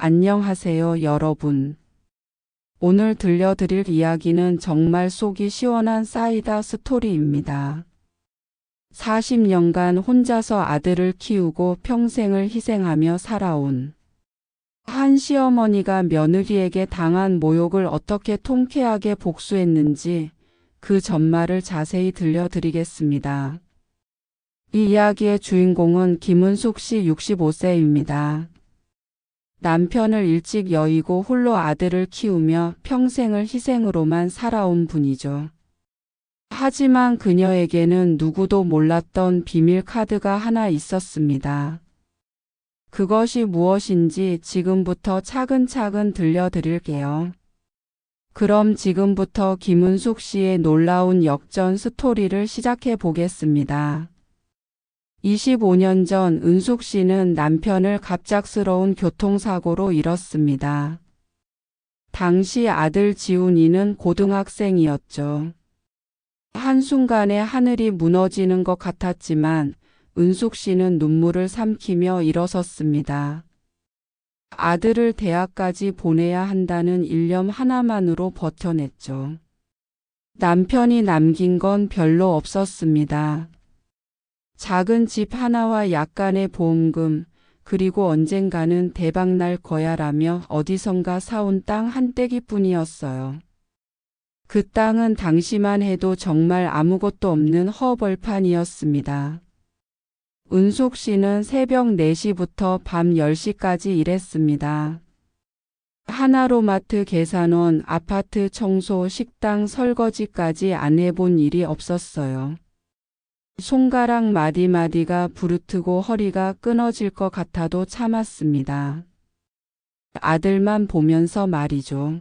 안녕하세요, 여러분. 오늘 들려드릴 이야기는 정말 속이 시원한 사이다 스토리입니다. 40년간 혼자서 아들을 키우고 평생을 희생하며 살아온 한 시어머니가 며느리에게 당한 모욕을 어떻게 통쾌하게 복수했는지 그 전말을 자세히 들려드리겠습니다. 이 이야기의 주인공은 김은숙 씨 65세입니다. 남편을 일찍 여의고 홀로 아들을 키우며 평생을 희생으로만 살아온 분이죠. 하지만 그녀에게는 누구도 몰랐던 비밀 카드가 하나 있었습니다. 그것이 무엇인지 지금부터 차근차근 들려드릴게요. 그럼 지금부터 김은숙 씨의 놀라운 역전 스토리를 시작해 보겠습니다. 25년 전 은숙 씨는 남편을 갑작스러운 교통사고로 잃었습니다. 당시 아들 지훈이는 고등학생이었죠. 한순간에 하늘이 무너지는 것 같았지만 은숙 씨는 눈물을 삼키며 일어섰습니다. 아들을 대학까지 보내야 한다는 일념 하나만으로 버텨냈죠. 남편이 남긴 건 별로 없었습니다. 작은 집 하나와 약간의 보험금, 그리고 언젠가는 대박날 거야라며 어디선가 사온 땅 한 떼기뿐이었어요. 그 땅은 당시만 해도 정말 아무것도 없는 허벌판이었습니다. 은숙 씨는 새벽 4시부터 밤 10시까지 일했습니다. 하나로마트 계산원, 아파트 청소, 식당 설거지까지 안 해본 일이 없었어요. 손가락 마디마디가 부르트고 허리가 끊어질 것 같아도 참았습니다. 아들만 보면서 말이죠.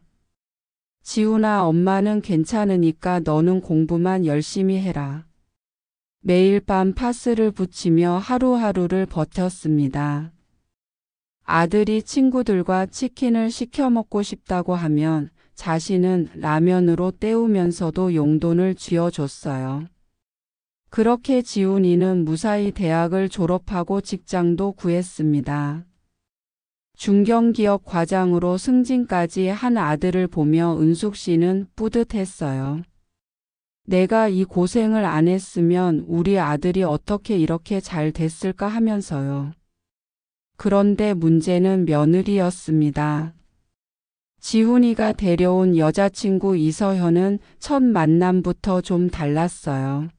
지훈아, 엄마는 괜찮으니까 너는 공부만 열심히 해라. 매일 밤 파스를 붙이며 하루하루를 버텼습니다. 아들이 친구들과 치킨을 시켜 먹고 싶다고 하면 자신은 라면으로 때우면서도 용돈을 쥐어줬어요. 그렇게 지훈이는 무사히 대학을 졸업하고 직장도 구했습니다. 중견기업 과장으로 승진까지 한 아들을 보며 은숙 씨는 뿌듯했어요. 내가 이 고생을 안 했으면 우리 아들이 어떻게 이렇게 잘 됐을까 하면서요. 그런데 문제는 며느리였습니다. 지훈이가 데려온 여자친구 이서현은 첫 만남부터 좀 달랐어요.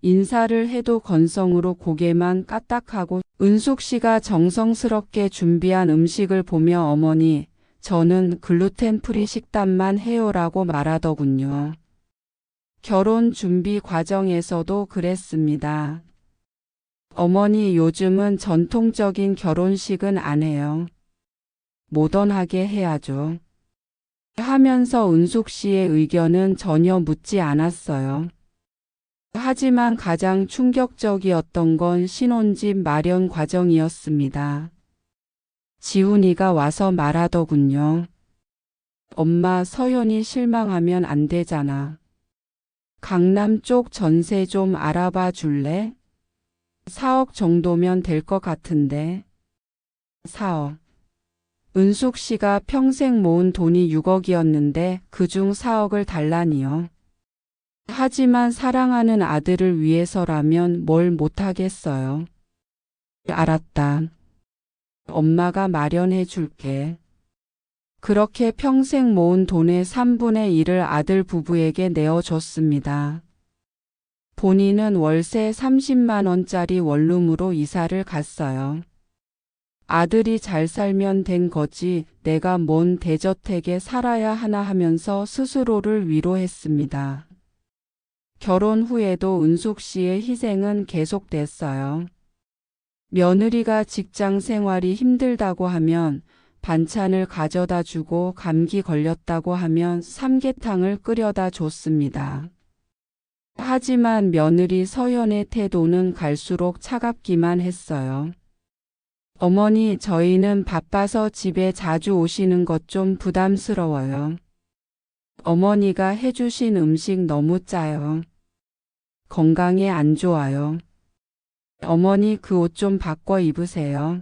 인사를 해도 건성으로 고개만 까딱하고 은숙 씨가 정성스럽게 준비한 음식을 보며 어머니, 저는 글루텐 프리 식단만 해요라고 말하더군요. 결혼 준비 과정에서도 그랬습니다. 어머니, 요즘은 전통적인 결혼식은 안 해요. 모던하게 해야죠. 하면서 은숙 씨의 의견은 전혀 묻지 않았어요. 하지만 가장 충격적이었던 건 신혼집 마련 과정이었습니다. 지훈이가 와서 말하더군요. 엄마, 서현이 실망하면 안 되잖아. 강남 쪽 전세 좀 알아봐 줄래? 4억 정도면 될 것 같은데. 4억. 은숙 씨가 평생 모은 돈이 6억이었는데 그중 4억을 달라니요. 하지만 사랑하는 아들을 위해서라면 뭘 못하겠어요. 알았다. 엄마가 마련해 줄게. 그렇게 평생 모은 돈의 3분의 1을 아들 부부에게 내어줬습니다. 본인은 월세 30만 원짜리 원룸으로 이사를 갔어요. 아들이 잘 살면 된 거지 내가 뭔 대저택에 살아야 하나 하면서 스스로를 위로했습니다. 결혼 후에도 은숙 씨의 희생은 계속됐어요. 며느리가 직장 생활이 힘들다고 하면 반찬을 가져다 주고 감기 걸렸다고 하면 삼계탕을 끓여다 줬습니다. 하지만 며느리 서연의 태도는 갈수록 차갑기만 했어요. 어머니, 저희는 바빠서 집에 자주 오시는 것 좀 부담스러워요. 어머니가 해주신 음식 너무 짜요. 건강에 안 좋아요. 어머니, 그 옷 좀 바꿔 입으세요.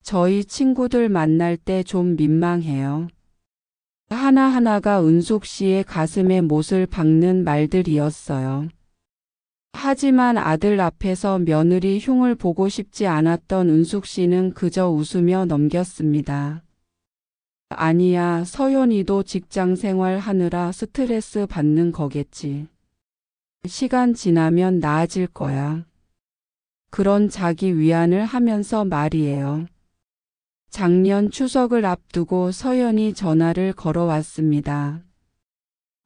저희 친구들 만날 때 좀 민망해요. 하나하나가 은숙 씨의 가슴에 못을 박는 말들이었어요. 하지만 아들 앞에서 며느리 흉을 보고 싶지 않았던 은숙 씨는 그저 웃으며 넘겼습니다. 아니야, 서연이도 직장 생활 하느라 스트레스 받는 거겠지. 시간 지나면 나아질 거야. 그런 자기 위안을 하면서 말이에요. 작년 추석을 앞두고 서연이 전화를 걸어왔습니다.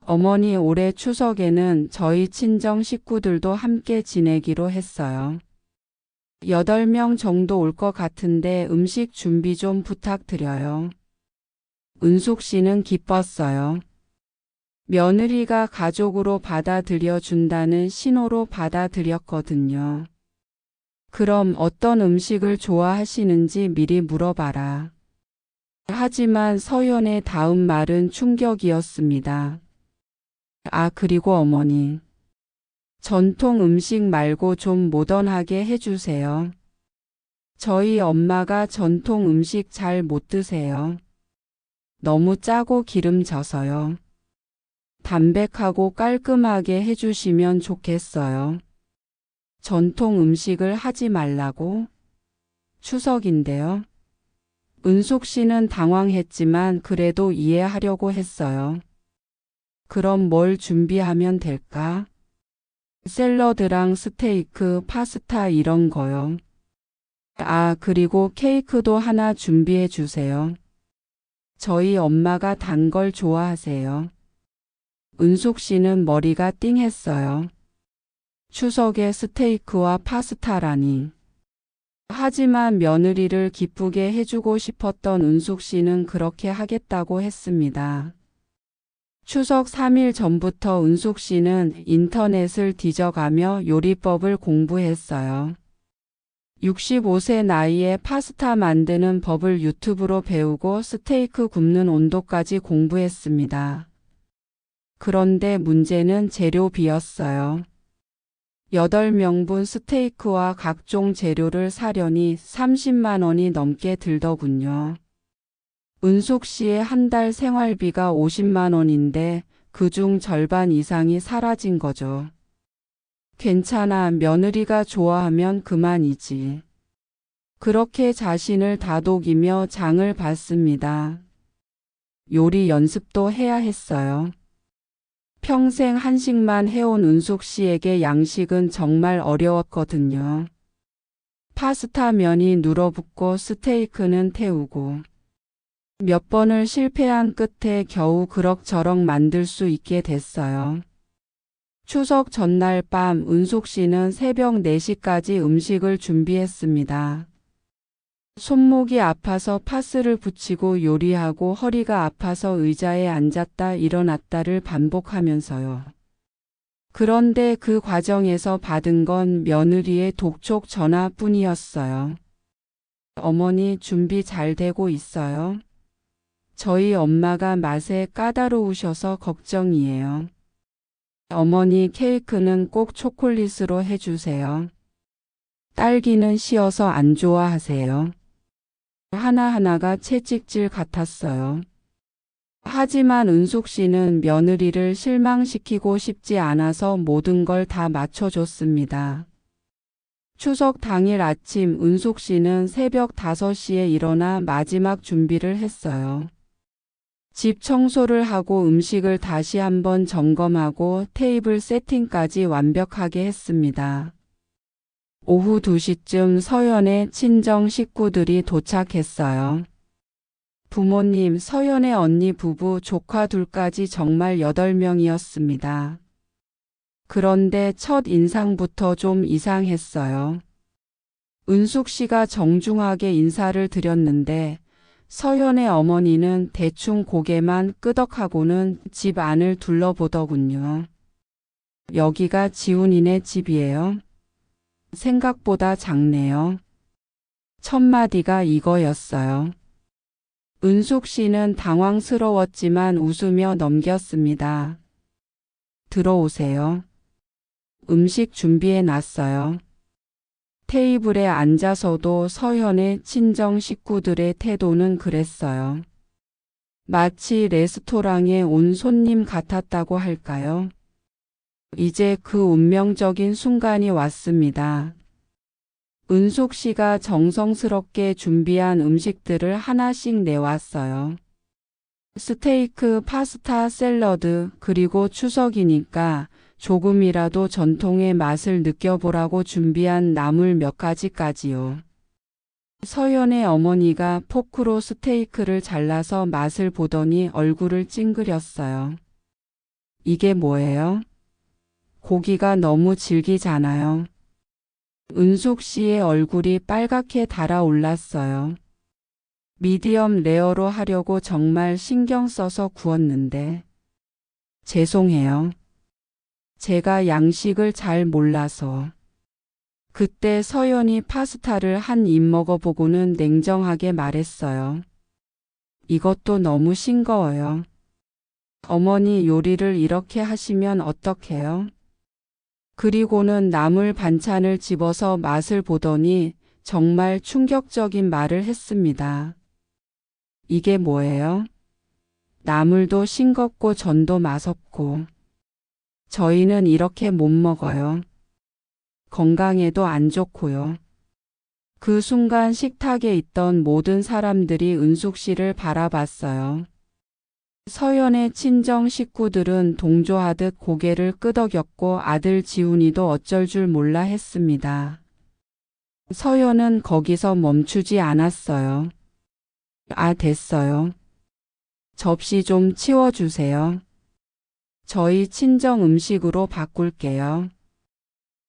어머니, 올해 추석에는 저희 친정 식구들도 함께 지내기로 했어요. 8명 정도 올 것 같은데 음식 준비 좀 부탁드려요. 은숙 씨는 기뻤어요. 며느리가 가족으로 받아들여 준다는 신호로 받아들였거든요. 그럼 어떤 음식을 좋아하시는지 미리 물어봐라. 하지만 서연의 다음 말은 충격이었습니다. 아, 그리고 어머니. 전통 음식 말고 좀 모던하게 해주세요. 저희 엄마가 전통 음식 잘 못 드세요. 너무 짜고 기름져서요. 담백하고 깔끔하게 해주시면 좋겠어요. 전통 음식을 하지 말라고? 추석인데요. 은숙 씨는 당황했지만 그래도 이해하려고 했어요. 그럼 뭘 준비하면 될까? 샐러드랑 스테이크, 파스타 이런 거요. 아, 그리고 케이크도 하나 준비해 주세요. 저희 엄마가 단 걸 좋아하세요. 은숙 씨는 머리가 띵했어요. 추석에 스테이크와 파스타라니. 하지만 며느리를 기쁘게 해주고 싶었던 은숙 씨는 그렇게 하겠다고 했습니다. 추석 3일 전부터 은숙 씨는 인터넷을 뒤져가며 요리법을 공부했어요. 65세 나이에 파스타 만드는 법을 유튜브로 배우고 스테이크 굽는 온도까지 공부했습니다. 그런데 문제는 재료비였어요. 8명분 스테이크와 각종 재료를 사려니 30만 원이 넘게 들더군요. 은숙 씨의 한 달 생활비가 50만 원인데 그중 절반 이상이 사라진 거죠. 괜찮아, 며느리가 좋아하면 그만이지. 그렇게 자신을 다독이며 장을 봤습니다. 요리 연습도 해야 했어요. 평생 한식만 해온 은숙 씨에게 양식은 정말 어려웠거든요. 파스타 면이 눌어붙고 스테이크는 태우고. 몇 번을 실패한 끝에 겨우 그럭저럭 만들 수 있게 됐어요. 추석 전날 밤 은숙 씨는 새벽 4시까지 음식을 준비했습니다. 손목이 아파서 파스를 붙이고 요리하고 허리가 아파서 의자에 앉았다 일어났다를 반복하면서요. 그런데 그 과정에서 받은 건 며느리의 독촉 전화뿐이었어요. 어머니, 준비 잘 되고 있어요? 저희 엄마가 맛에 까다로우셔서 걱정이에요. 어머니, 케이크는 꼭 초콜릿으로 해주세요. 딸기는 시어서 안 좋아하세요. 하나하나가 채찍질 같았어요. 하지만 은숙 씨는 며느리를 실망시키고 싶지 않아서 모든 걸 다 맞춰줬습니다. 추석 당일 아침 은숙 씨는 새벽 5시에 일어나 마지막 준비를 했어요. 집 청소를 하고 음식을 다시 한번 점검하고 테이블 세팅까지 완벽하게 했습니다. 오후 2시쯤 서연의 친정 식구들이 도착했어요. 부모님, 서연의 언니 부부, 조카 둘까지 정말 8명이었습니다. 그런데 첫 인상부터 좀 이상했어요. 은숙 씨가 정중하게 인사를 드렸는데 서연의 어머니는 대충 고개만 끄덕하고는 집 안을 둘러보더군요. 여기가 지훈이네 집이에요? 생각보다 작네요. 첫 마디가 이거였어요. 은숙 씨는 당황스러웠지만 웃으며 넘겼습니다. 들어오세요. 음식 준비해 놨어요. 테이블에 앉아서도 서현의 친정 식구들의 태도는 그랬어요. 마치 레스토랑에 온 손님 같았다고 할까요? 이제 그 운명적인 순간이 왔습니다. 은숙 씨가 정성스럽게 준비한 음식들을 하나씩 내왔어요. 스테이크, 파스타, 샐러드, 그리고 추석이니까 조금이라도 전통의 맛을 느껴보라고 준비한 나물 몇 가지까지요. 서연의 어머니가 포크로 스테이크를 잘라서 맛을 보더니 얼굴을 찡그렸어요. 이게 뭐예요? 고기가 너무 질기잖아요. 은숙 씨의 얼굴이 빨갛게 달아올랐어요. 미디엄 레어로 하려고 정말 신경 써서 구웠는데. 죄송해요. 제가 양식을 잘 몰라서. 그때 서연이 파스타를 한 입 먹어보고는 냉정하게 말했어요. 이것도 너무 싱거워요. 어머니 요리를 이렇게 하시면 어떡해요? 그리고는 나물 반찬을 집어서 맛을 보더니 정말 충격적인 말을 했습니다. 이게 뭐예요? 나물도 싱겁고 전도 맛없고. 저희는 이렇게 못 먹어요. 건강에도 안 좋고요. 그 순간 식탁에 있던 모든 사람들이 은숙 씨를 바라봤어요. 서연의 친정 식구들은 동조하듯 고개를 끄덕였고 아들 지훈이도 어쩔 줄 몰라 했습니다. 서연은 거기서 멈추지 않았어요. 아, 됐어요. 접시 좀 치워주세요. 저희 친정 음식으로 바꿀게요.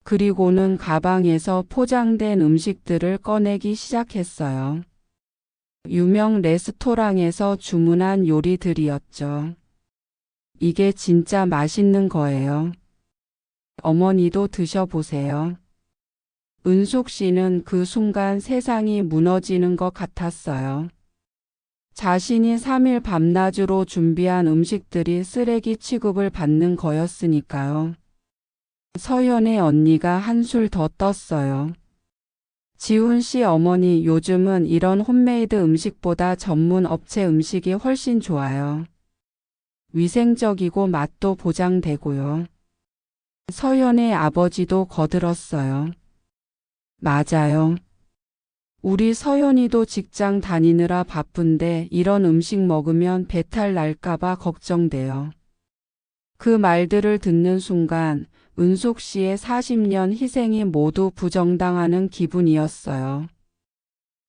그리고는 가방에서 포장된 음식들을 꺼내기 시작했어요. 유명 레스토랑에서 주문한 요리들이었죠. 이게 진짜 맛있는 거예요. 어머니도 드셔보세요. 은숙 씨는 그 순간 세상이 무너지는 것 같았어요. 자신이 3일 밤낮으로 준비한 음식들이 쓰레기 취급을 받는 거였으니까요. 서연의 언니가 한술 더 떴어요. 지훈 씨 어머니, 요즘은 이런 홈메이드 음식보다 전문 업체 음식이 훨씬 좋아요. 위생적이고 맛도 보장되고요. 서연의 아버지도 거들었어요. 맞아요. 우리 서연이도 직장 다니느라 바쁜데 이런 음식 먹으면 배탈 날까봐 걱정돼요. 그 말들을 듣는 순간 은숙 씨의 40년 희생이 모두 부정당하는 기분이었어요.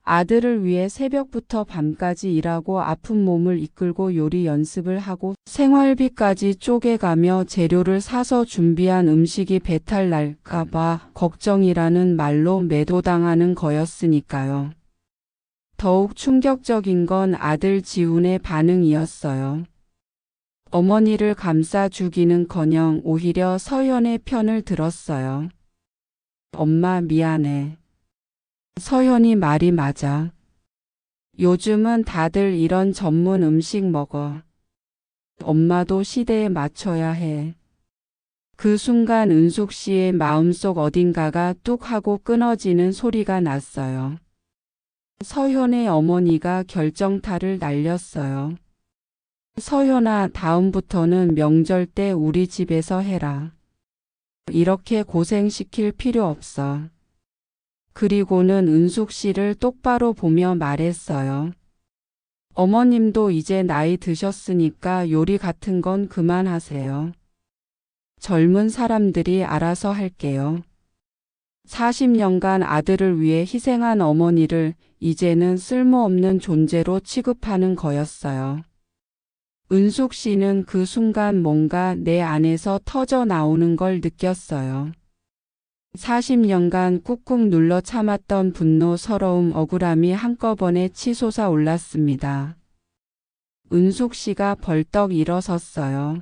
아들을 위해 새벽부터 밤까지 일하고 아픈 몸을 이끌고 요리 연습을 하고 생활비까지 쪼개가며 재료를 사서 준비한 음식이 배탈 날까봐 걱정이라는 말로 매도당하는 거였으니까요. 더욱 충격적인 건 아들 지훈의 반응이었어요. 어머니를 감싸주기는커녕 오히려 서연의 편을 들었어요. 엄마 미안해. 서연이 말이 맞아. 요즘은 다들 이런 전문 음식 먹어. 엄마도 시대에 맞춰야 해. 그 순간 은숙 씨의 마음속 어딘가가 뚝 하고 끊어지는 소리가 났어요. 서연의 어머니가 결정타를 날렸어요. 서연아, 다음부터는 명절 때 우리 집에서 해라. 이렇게 고생시킬 필요 없어. 그리고는 은숙 씨를 똑바로 보며 말했어요. 어머님도 이제 나이 드셨으니까 요리 같은 건 그만하세요. 젊은 사람들이 알아서 할게요. 40년간 아들을 위해 희생한 어머니를 이제는 쓸모없는 존재로 취급하는 거였어요. 은숙 씨는 그 순간 뭔가 내 안에서 터져 나오는 걸 느꼈어요. 40년간 꾹꾹 눌러 참았던 분노, 서러움, 억울함이 한꺼번에 치솟아 올랐습니다. 은숙 씨가 벌떡 일어섰어요.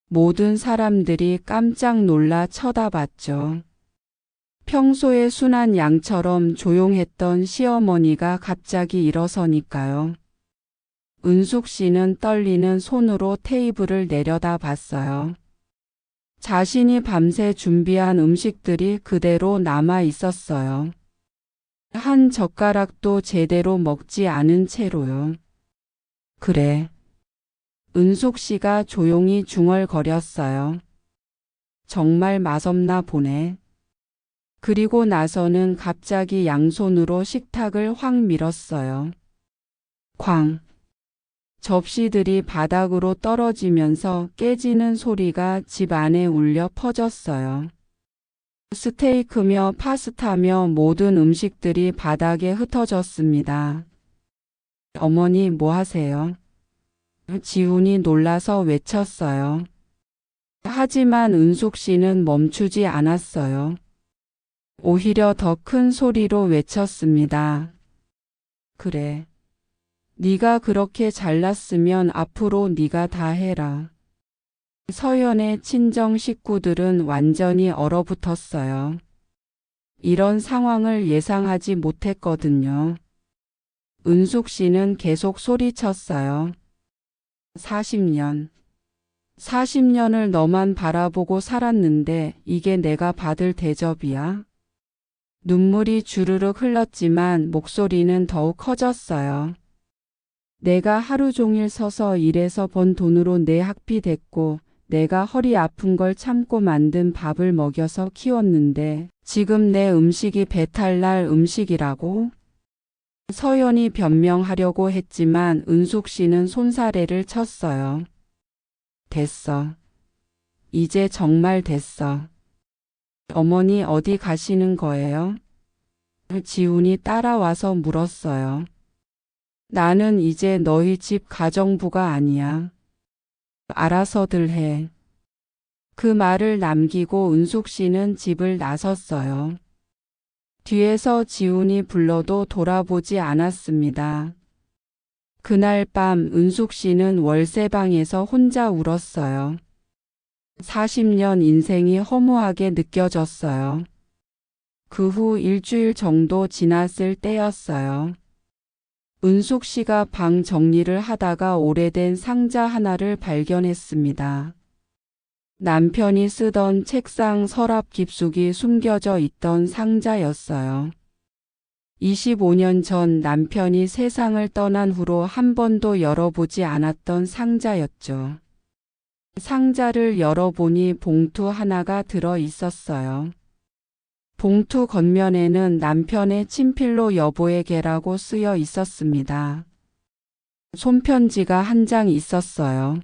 모든 사람들이 깜짝 놀라 쳐다봤죠. 평소에 순한 양처럼 조용했던 시어머니가 갑자기 일어서니까요. 은숙 씨는 떨리는 손으로 테이블을 내려다봤어요. 자신이 밤새 준비한 음식들이 그대로 남아 있었어요. 한 젓가락도 제대로 먹지 않은 채로요. 그래. 은숙 씨가 조용히 중얼거렸어요. 정말 맛없나 보네. 그리고 나서는 갑자기 양손으로 식탁을 확 밀었어요. 쾅. 접시들이 바닥으로 떨어지면서 깨지는 소리가 집 안에 울려 퍼졌어요. 스테이크며 파스타며 모든 음식들이 바닥에 흩어졌습니다. 어머니 뭐 하세요? 지훈이 놀라서 외쳤어요. 하지만 은숙 씨는 멈추지 않았어요. 오히려 더 큰 소리로 외쳤습니다. 그래. 네가 그렇게 잘났으면 앞으로 네가 다 해라. 서연의 친정 식구들은 완전히 얼어붙었어요. 이런 상황을 예상하지 못했거든요. 은숙 씨는 계속 소리쳤어요. 40년을 너만 바라보고 살았는데 이게 내가 받을 대접이야? 눈물이 주르륵 흘렀지만 목소리는 더욱 커졌어요. 내가 하루 종일 서서 일해서 번 돈으로 내 학비 댔고 내가 허리 아픈 걸 참고 만든 밥을 먹여서 키웠는데 지금 내 음식이 배탈 날 음식이라고? 서연이 변명하려고 했지만 은숙 씨는 손사래를 쳤어요. 됐어. 이제 정말 됐어. 어머니 어디 가시는 거예요? 지훈이 따라와서 물었어요. 나는 이제 너희 집 가정부가 아니야. 알아서들 해. 그 말을 남기고 은숙 씨는 집을 나섰어요. 뒤에서 지훈이 불러도 돌아보지 않았습니다. 그날 밤 은숙 씨는 월세방에서 혼자 울었어요. 40년 인생이 허무하게 느껴졌어요. 그 후 일주일 정도 지났을 때였어요. 은숙 씨가 방 정리를 하다가 오래된 상자 하나를 발견했습니다. 남편이 쓰던 책상 서랍 깊숙이 숨겨져 있던 상자였어요. 25년 전 남편이 세상을 떠난 후로 한 번도 열어보지 않았던 상자였죠. 상자를 열어보니 봉투 하나가 들어 있었어요. 봉투 겉면에는 남편의 친필로 여보에게라고 쓰여 있었습니다. 손편지가 한 장 있었어요.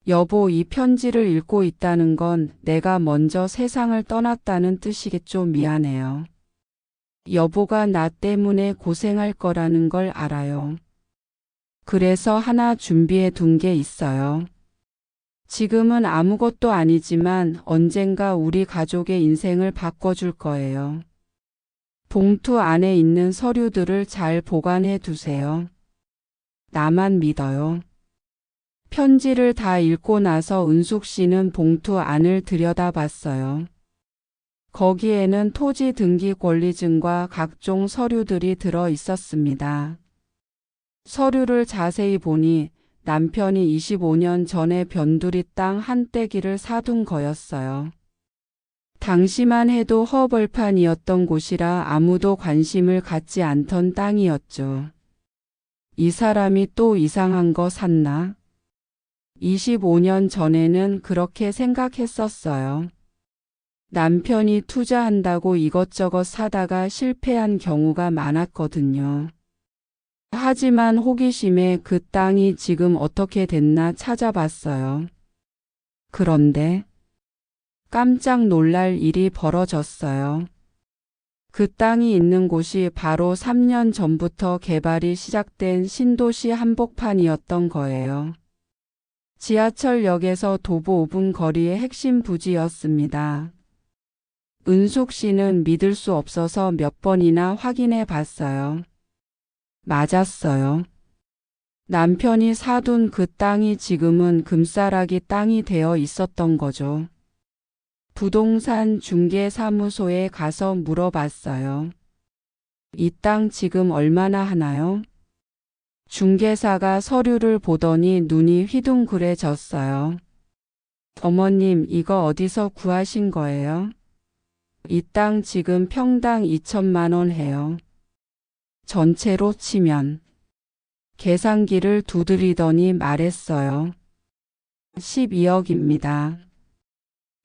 여보, 이 편지를 읽고 있다는 건 내가 먼저 세상을 떠났다는 뜻이겠죠. 미안해요. 여보가 나 때문에 고생할 거라는 걸 알아요. 그래서 하나 준비해 둔 게 있어요. 지금은 아무것도 아니지만 언젠가 우리 가족의 인생을 바꿔줄 거예요. 봉투 안에 있는 서류들을 잘 보관해 두세요. 나만 믿어요. 편지를 다 읽고 나서 은숙 씨는 봉투 안을 들여다봤어요. 거기에는 토지 등기 권리증과 각종 서류들이 들어 있었습니다. 서류를 자세히 보니 남편이 25년 전에 변두리 땅 한 떼기를 사둔 거였어요. 당시만 해도 허벌판이었던 곳이라 아무도 관심을 갖지 않던 땅이었죠. 이 사람이 또 이상한 거 샀나? 25년 전에는 그렇게 생각했었어요. 남편이 투자한다고 이것저것 사다가 실패한 경우가 많았거든요. 하지만 호기심에 그 땅이 지금 어떻게 됐나 찾아봤어요. 그런데 깜짝 놀랄 일이 벌어졌어요. 그 땅이 있는 곳이 바로 3년 전부터 개발이 시작된 신도시 한복판이었던 거예요. 지하철역에서 도보 5분 거리의 핵심 부지였습니다. 은숙 씨는 믿을 수 없어서 몇 번이나 확인해 봤어요. 맞았어요. 남편이 사둔 그 땅이 지금은 금싸라기 땅이 되어 있었던 거죠. 부동산 중개사무소에 가서 물어봤어요. 이 땅 지금 얼마나 하나요? 중개사가 서류를 보더니 눈이 휘둥그레졌어요. 어머님, 이거 어디서 구하신 거예요? 이 땅 지금 평당 2천만 원 해요. 전체로 치면. 계산기를 두드리더니 말했어요. 12억입니다.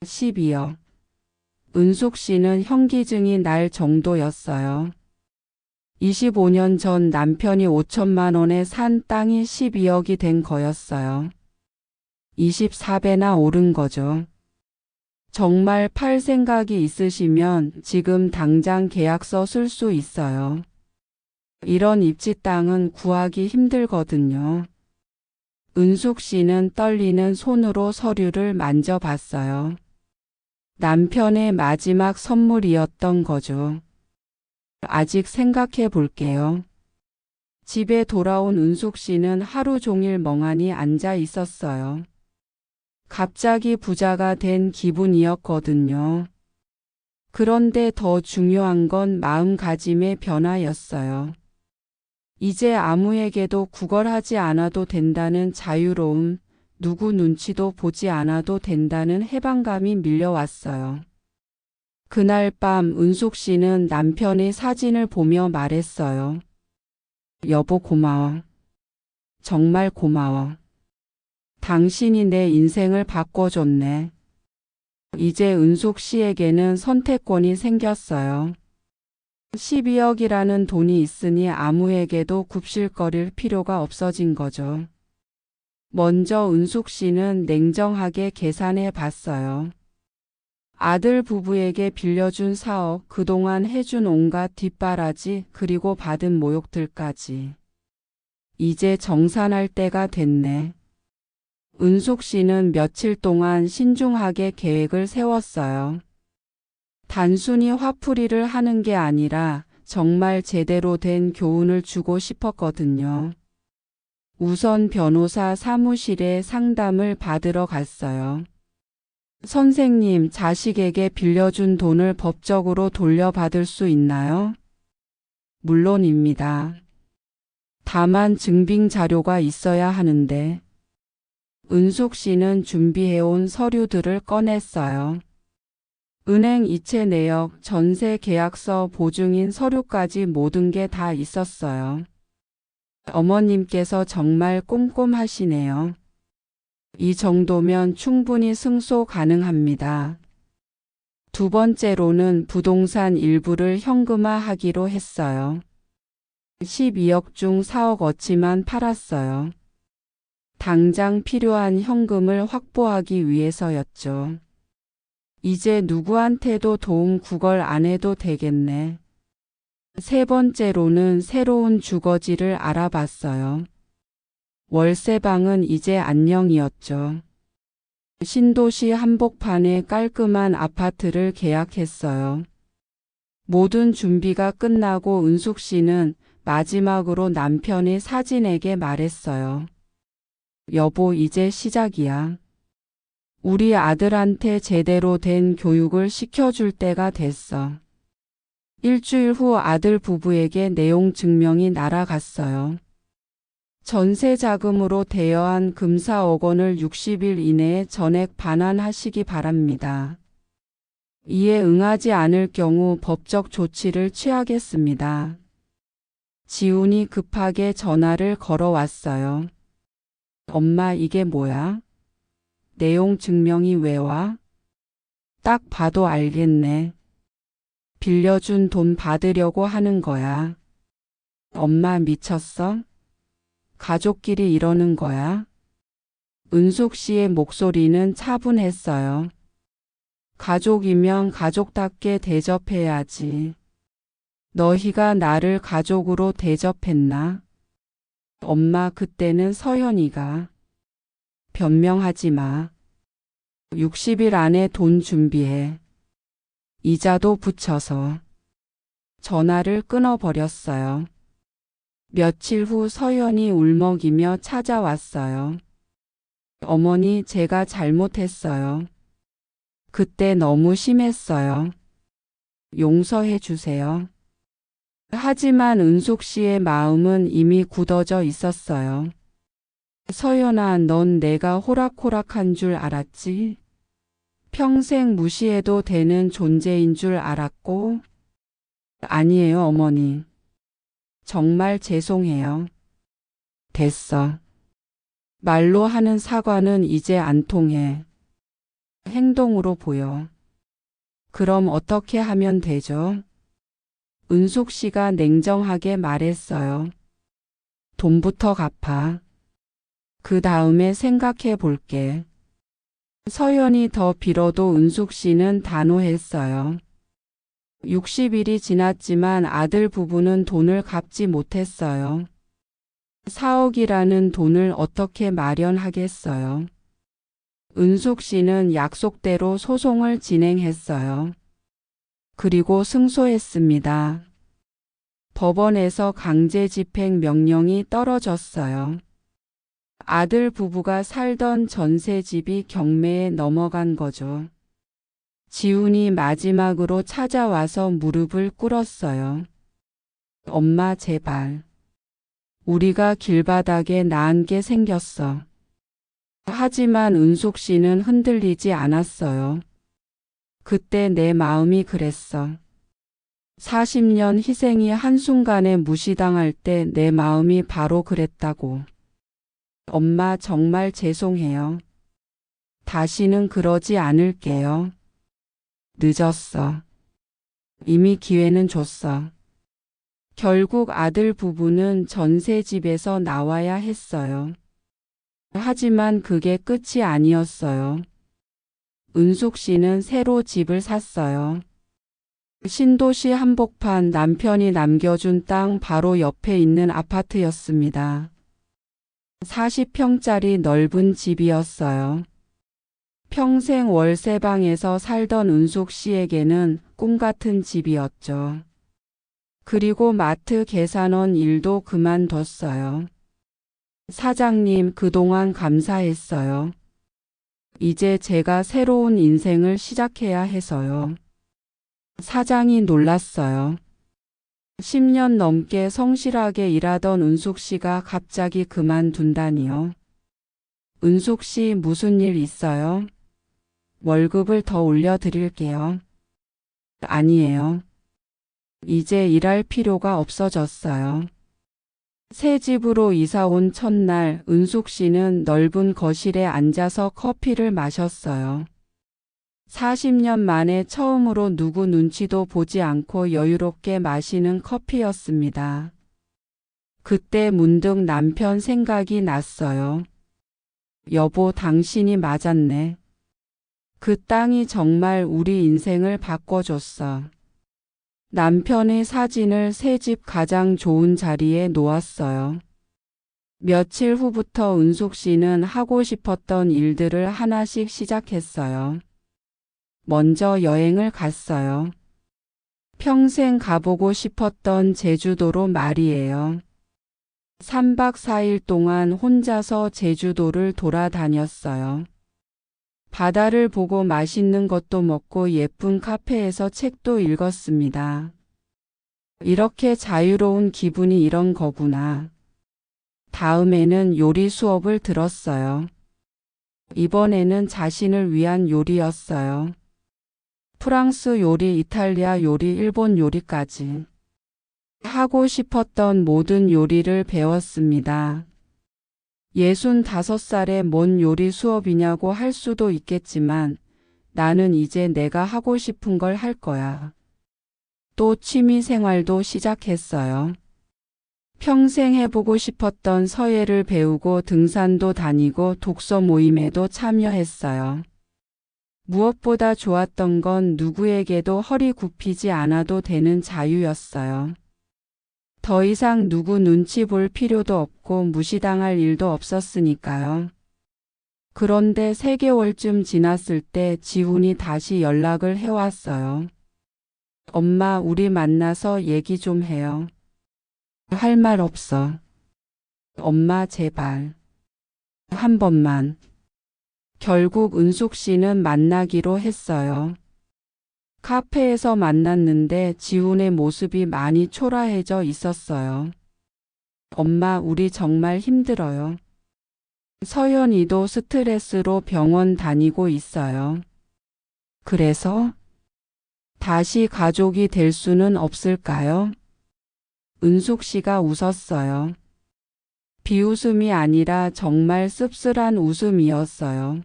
12억. 은숙 씨는 현기증이 날 정도였어요. 25년 전 남편이 5천만 원에 산 땅이 12억이 된 거였어요. 24배나 오른 거죠. 정말 팔 생각이 있으시면 지금 당장 계약서 쓸 수 있어요. 이런 입지 땅은 구하기 힘들거든요. 은숙 씨는 떨리는 손으로 서류를 만져봤어요. 남편의 마지막 선물이었던 거죠. 아직 생각해 볼게요. 집에 돌아온 은숙 씨는 하루 종일 멍하니 앉아 있었어요. 갑자기 부자가 된 기분이었거든요. 그런데 더 중요한 건 마음가짐의 변화였어요. 이제 아무에게도 구걸하지 않아도 된다는 자유로움, 누구 눈치도 보지 않아도 된다는 해방감이 밀려왔어요. 그날 밤 은숙 씨는 남편의 사진을 보며 말했어요. 여보 고마워. 정말 고마워. 당신이 내 인생을 바꿔줬네. 이제 은숙 씨에게는 선택권이 생겼어요. 12억이라는 돈이 있으니 아무에게도 굽실거릴 필요가 없어진 거죠. 먼저 은숙 씨는 냉정하게 계산해 봤어요. 아들 부부에게 빌려준 4억, 그동안 해준 온갖 뒷바라지, 그리고 받은 모욕들까지. 이제 정산할 때가 됐네. 은숙 씨는 며칠 동안 신중하게 계획을 세웠어요. 단순히 화풀이를 하는 게 아니라 정말 제대로 된 교훈을 주고 싶었거든요. 우선 변호사 사무실에 상담을 받으러 갔어요. 선생님, 자식에게 빌려준 돈을 법적으로 돌려받을 수 있나요? 물론입니다. 다만 증빙 자료가 있어야 하는데. 은숙 씨는 준비해온 서류들을 꺼냈어요. 은행 이체 내역, 전세 계약서, 보증인 서류까지 모든 게 다 있었어요. 어머님께서 정말 꼼꼼하시네요. 이 정도면 충분히 승소 가능합니다. 두 번째로는 부동산 일부를 현금화하기로 했어요. 12억 중 4억 어치만 팔았어요. 당장 필요한 현금을 확보하기 위해서였죠. 이제 누구한테도 도움 구걸 안 해도 되겠네. 세 번째로는 새로운 주거지를 알아봤어요. 월세방은 이제 안녕이었죠. 신도시 한복판에 깔끔한 아파트를 계약했어요. 모든 준비가 끝나고 은숙 씨는 마지막으로 남편의 사진에게 말했어요. 여보, 이제 시작이야. 우리 아들한테 제대로 된 교육을 시켜줄 때가 됐어. 일주일 후 아들 부부에게 내용 증명이 날아갔어요. 전세 자금으로 대여한 금 4억 원을 60일 이내에 전액 반환하시기 바랍니다. 이에 응하지 않을 경우 법적 조치를 취하겠습니다. 지훈이 급하게 전화를 걸어왔어요. 엄마, 이게 뭐야? 내용 증명이 왜 와? 딱 봐도 알겠네. 빌려준 돈 받으려고 하는 거야. 엄마 미쳤어? 가족끼리 이러는 거야? 은숙 씨의 목소리는 차분했어요. 가족이면 가족답게 대접해야지. 너희가 나를 가족으로 대접했나? 엄마, 그때는 서현이가. 변명하지 마. 60일 안에 돈 준비해. 이자도 붙여서. 전화를 끊어버렸어요. 며칠 후 서현이 울먹이며 찾아왔어요. 어머니, 제가 잘못했어요. 그때 너무 심했어요. 용서해 주세요. 하지만 은숙 씨의 마음은 이미 굳어져 있었어요. 서연아, 넌 내가 호락호락한 줄 알았지? 평생 무시해도 되는 존재인 줄 알았고? 아니에요, 어머니. 정말 죄송해요. 됐어. 말로 하는 사과는 이제 안 통해. 행동으로 보여. 그럼 어떻게 하면 되죠? 은숙 씨가 냉정하게 말했어요. 돈부터 갚아. 그 다음에 생각해 볼게. 서연이 더 빌어도 은숙 씨는 단호했어요. 60일이 지났지만 아들 부부는 돈을 갚지 못했어요. 4억이라는 돈을 어떻게 마련하겠어요? 은숙 씨는 약속대로 소송을 진행했어요. 그리고 승소했습니다. 법원에서 강제 집행 명령이 떨어졌어요. 아들 부부가 살던 전셋집이 경매에 넘어간 거죠. 지훈이 마지막으로 찾아와서 무릎을 꿇었어요. 엄마, 제발. 우리가 길바닥에 나앉게 생겼어. 하지만 은숙 씨는 흔들리지 않았어요. 그때 내 마음이 그랬어. 40년 희생이 한순간에 무시당할 때 내 마음이 바로 그랬다고. 엄마, 정말 죄송해요. 다시는 그러지 않을게요. 늦었어. 이미 기회는 줬어. 결국 아들 부부는 전셋집에서 나와야 했어요. 하지만 그게 끝이 아니었어요. 은숙 씨는 새로 집을 샀어요. 신도시 한복판, 남편이 남겨준 땅 바로 옆에 있는 아파트였습니다. 40평짜리 넓은 집이었어요. 평생 월세방에서 살던 은숙 씨에게는 꿈 같은 집이었죠. 그리고 마트 계산원 일도 그만뒀어요. 사장님, 그동안 감사했어요. 이제 제가 새로운 인생을 시작해야 해서요. 사장이 놀랐어요. 10년 넘게 성실하게 일하던 은숙 씨가 갑자기 그만둔다니요. 은숙 씨, 무슨 일 있어요? 월급을 더 올려드릴게요. 아니에요. 이제 일할 필요가 없어졌어요. 새 집으로 이사 온 첫날 은숙 씨는 넓은 거실에 앉아서 커피를 마셨어요. 40년 만에 처음으로 누구 눈치도 보지 않고 여유롭게 마시는 커피였습니다. 그때 문득 남편 생각이 났어요. 여보, 당신이 맞았네. 그 땅이 정말 우리 인생을 바꿔줬어. 남편의 사진을 새 집 가장 좋은 자리에 놓았어요. 며칠 후부터 은숙 씨는 하고 싶었던 일들을 하나씩 시작했어요. 먼저 여행을 갔어요. 평생 가보고 싶었던 제주도로 말이에요. 3박 4일 동안 혼자서 제주도를 돌아다녔어요. 바다를 보고 맛있는 것도 먹고 예쁜 카페에서 책도 읽었습니다. 이렇게 자유로운 기분이 이런 거구나. 다음에는 요리 수업을 들었어요. 이번에는 자신을 위한 요리였어요. 프랑스 요리, 이탈리아 요리, 일본 요리까지. 하고 싶었던 모든 요리를 배웠습니다. 65살에 뭔 요리 수업이냐고 할 수도 있겠지만 나는 이제 내가 하고 싶은 걸 할 거야. 또 취미 생활도 시작했어요. 평생 해보고 싶었던 서예를 배우고 등산도 다니고 독서 모임에도 참여했어요. 무엇보다 좋았던 건 누구에게도 허리 굽히지 않아도 되는 자유였어요. 더 이상 누구 눈치 볼 필요도 없고 무시당할 일도 없었으니까요. 그런데 3개월쯤 지났을 때 지훈이 다시 연락을 해왔어요. 엄마, 우리 만나서 얘기 좀 해요. 할 말 없어. 엄마, 제발. 한 번만. 결국 은숙 씨는 만나기로 했어요. 카페에서 만났는데 지훈의 모습이 많이 초라해져 있었어요. 엄마, 우리 정말 힘들어요. 서연이도 스트레스로 병원 다니고 있어요. 그래서 다시 가족이 될 수는 없을까요? 은숙 씨가 웃었어요. 비웃음이 아니라 정말 씁쓸한 웃음이었어요.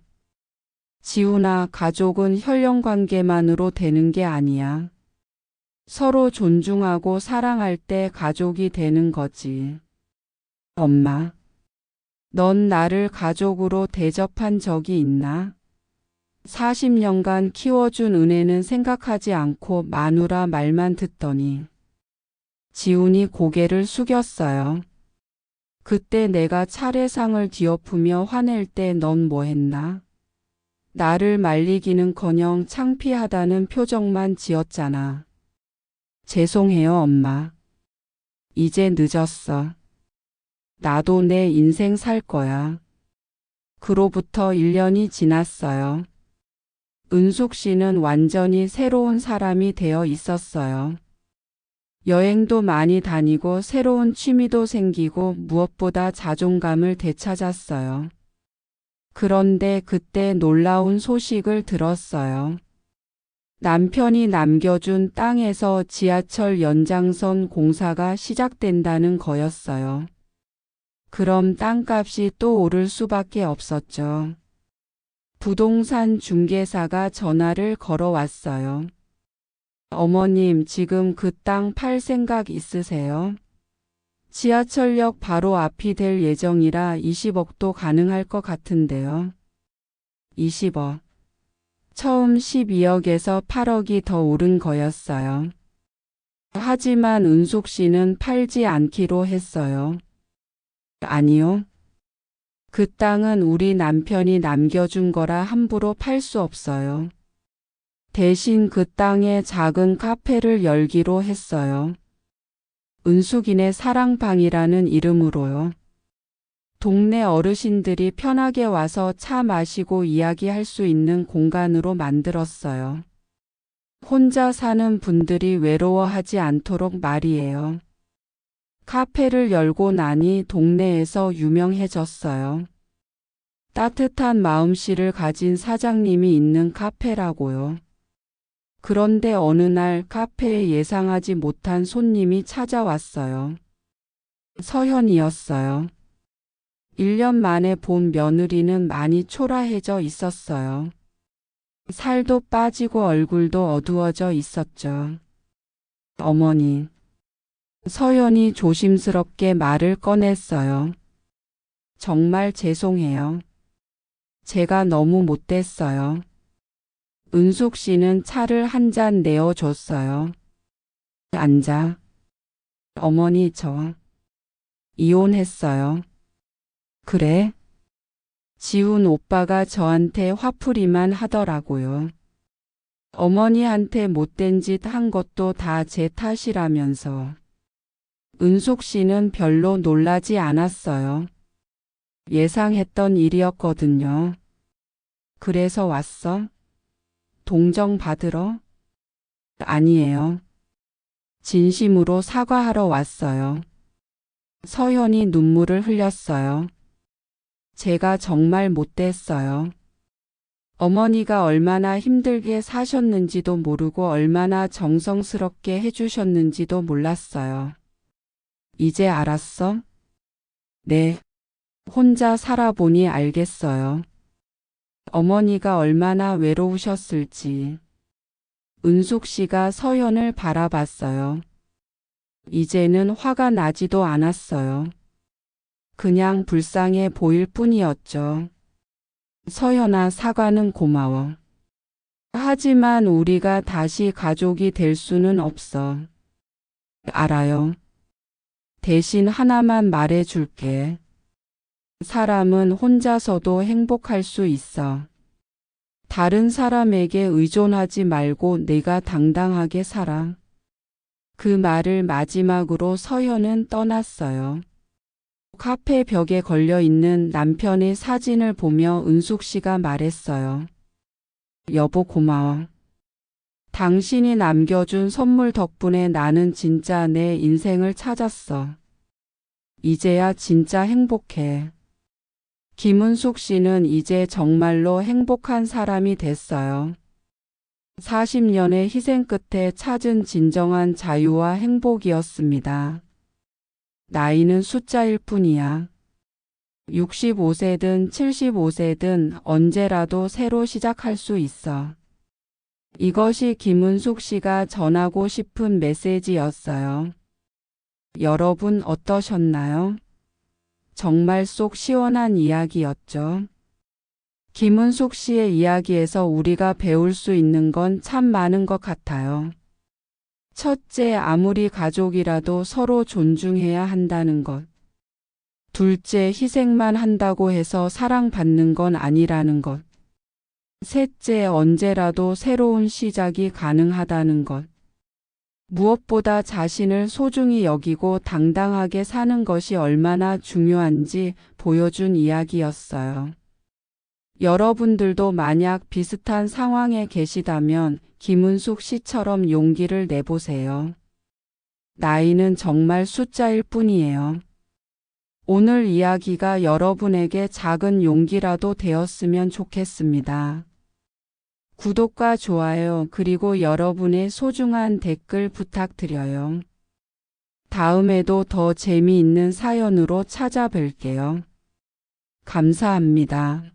지훈아, 가족은 혈연 관계만으로 되는 게 아니야. 서로 존중하고 사랑할 때 가족이 되는 거지. 엄마, 넌 나를 가족으로 대접한 적이 있나? 40년간 키워준 은혜는 생각하지 않고 마누라 말만 듣더니 지훈이 고개를 숙였어요. 그때 내가 차례상을 뒤엎으며 화낼 때 넌 뭐 했나? 나를 말리기는커녕 창피하다는 표정만 지었잖아. 죄송해요, 엄마. 이제 늦었어. 나도 내 인생 살 거야. 그로부터 1년이 지났어요. 은숙 씨는 완전히 새로운 사람이 되어 있었어요. 여행도 많이 다니고 새로운 취미도 생기고 무엇보다 자존감을 되찾았어요. 그런데 그때 놀라운 소식을 들었어요. 남편이 남겨준 땅에서 지하철 연장선 공사가 시작된다는 거였어요. 그럼 땅값이 또 오를 수밖에 없었죠. 부동산 중개사가 전화를 걸어왔어요. 어머님, 지금 그 땅 팔 생각 있으세요? 지하철역 바로 앞이 될 예정이라 20억도 가능할 것 같은데요. 20억. 처음 12억에서 8억이 더 오른 거였어요. 하지만 은숙 씨는 팔지 않기로 했어요. 아니요. 그 땅은 우리 남편이 남겨준 거라 함부로 팔 수 없어요. 대신 그 땅에 작은 카페를 열기로 했어요. 은숙이네 사랑방이라는 이름으로요. 동네 어르신들이 편하게 와서 차 마시고 이야기할 수 있는 공간으로 만들었어요. 혼자 사는 분들이 외로워하지 않도록 말이에요. 카페를 열고 나니 동네에서 유명해졌어요. 따뜻한 마음씨를 가진 사장님이 있는 카페라고요. 그런데 어느 날 카페에 예상하지 못한 손님이 찾아왔어요. 서현이었어요. 1년 만에 본 며느리는 많이 초라해져 있었어요. 살도 빠지고 얼굴도 어두워져 있었죠. 어머니. 서연이 조심스럽게 말을 꺼냈어요. 정말 죄송해요. 제가 너무 못됐어요. 은숙 씨는 차를 한 잔 내어줬어요. 앉아. 어머니, 저 이혼했어요. 그래? 지훈 오빠가 저한테 화풀이만 하더라고요. 어머니한테 못된 짓 한 것도 다 제 탓이라면서. 은숙 씨는 별로 놀라지 않았어요. 예상했던 일이었거든요. 그래서 왔어? 동정 받으러? 아니에요. 진심으로 사과하러 왔어요. 서현이 눈물을 흘렸어요. 제가 정말 못됐어요. 어머니가 얼마나 힘들게 사셨는지도 모르고 얼마나 정성스럽게 해주셨는지도 몰랐어요. 이제 알았어? 네. 혼자 살아보니 알겠어요. 어머니가 얼마나 외로우셨을지. 은숙 씨가 서연을 바라봤어요. 이제는 화가 나지도 않았어요. 그냥 불쌍해 보일 뿐이었죠. 서연아, 사과는 고마워. 하지만 우리가 다시 가족이 될 수는 없어. 알아요. 대신 하나만 말해줄게. 사람은 혼자서도 행복할 수 있어. 다른 사람에게 의존하지 말고 내가 당당하게 살아. 그 말을 마지막으로 서현은 떠났어요. 카페 벽에 걸려있는 남편의 사진을 보며 은숙 씨가 말했어요. 여보, 고마워. 당신이 남겨준 선물 덕분에 나는 진짜 내 인생을 찾았어. 이제야 진짜 행복해. 김은숙 씨는 이제 정말로 행복한 사람이 됐어요. 40년의 희생 끝에 찾은 진정한 자유와 행복이었습니다. 나이는 숫자일 뿐이야. 65세든 75세든 언제라도 새로 시작할 수 있어. 이것이 김은숙 씨가 전하고 싶은 메시지였어요. 여러분 어떠셨나요? 정말 속 시원한 이야기였죠. 김은숙 씨의 이야기에서 우리가 배울 수 있는 건 참 많은 것 같아요. 첫째, 아무리 가족이라도 서로 존중해야 한다는 것. 둘째, 희생만 한다고 해서 사랑받는 건 아니라는 것. 셋째, 언제라도 새로운 시작이 가능하다는 것. 무엇보다 자신을 소중히 여기고 당당하게 사는 것이 얼마나 중요한지 보여준 이야기였어요. 여러분들도 만약 비슷한 상황에 계시다면 김은숙 씨처럼 용기를 내보세요. 나이는 정말 숫자일 뿐이에요. 오늘 이야기가 여러분에게 작은 용기라도 되었으면 좋겠습니다. 구독과 좋아요 그리고 여러분의 소중한 댓글 부탁드려요. 다음에도 더 재미있는 사연으로 찾아뵐게요. 감사합니다.